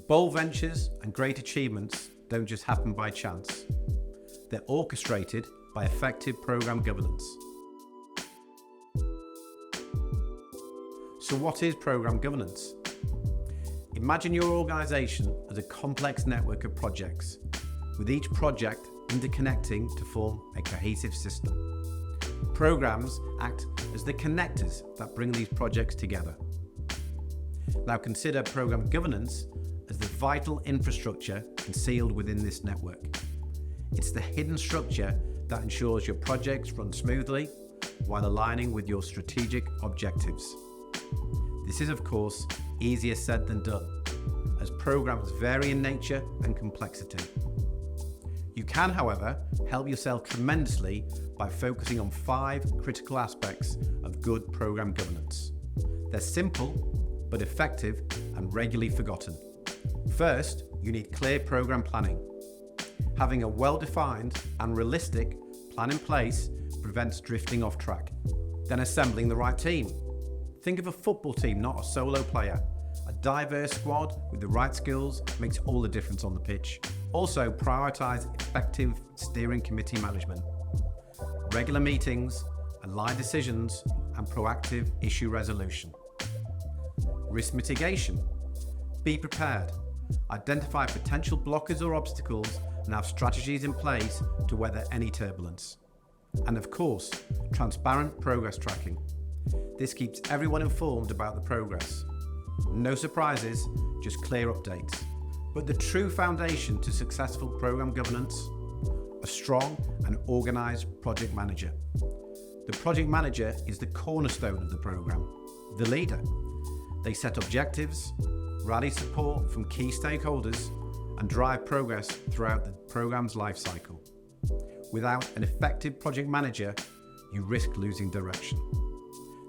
Bold ventures and great achievements don't just happen by chance. They're orchestrated by effective program governance. So what is program governance? Imagine your organization as a complex network of projects, with each project interconnecting to form a cohesive system. Programs act as the connectors that bring these projects together. Now consider program governance as the vital infrastructure concealed within this network. It's the hidden structure that ensures your projects run smoothly while aligning with your strategic objectives. This is, of course, easier said than done, as programs vary in nature and complexity. You can, however, help yourself tremendously by focusing on 5 critical aspects of good program governance. They're simple, but effective and regularly forgotten. First, you need clear program planning. Having a well-defined and realistic plan in place prevents drifting off track. Then assembling the right team. Think of a football team, not a solo player. A diverse squad with the right skills makes all the difference on the pitch. Also, prioritize effective steering committee management, regular meetings, aligned decisions, and proactive issue resolution. Risk mitigation. Be prepared. Identify potential blockers or obstacles and have strategies in place to weather any turbulence. And of course, transparent progress tracking. This keeps everyone informed about the progress. No surprises, just clear updates. But the true foundation to successful program governance: a strong and organized project manager. The project manager is the cornerstone of the program, the leader. They set objectives, rally support from key stakeholders, and drive progress throughout the program's life cycle. Without an effective project manager, you risk losing direction.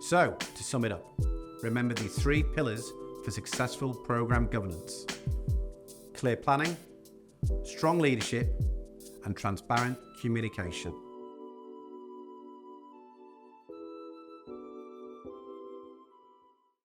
So, to sum it up, remember these 3 pillars for successful program governance: clear planning, strong leadership, and transparent communication.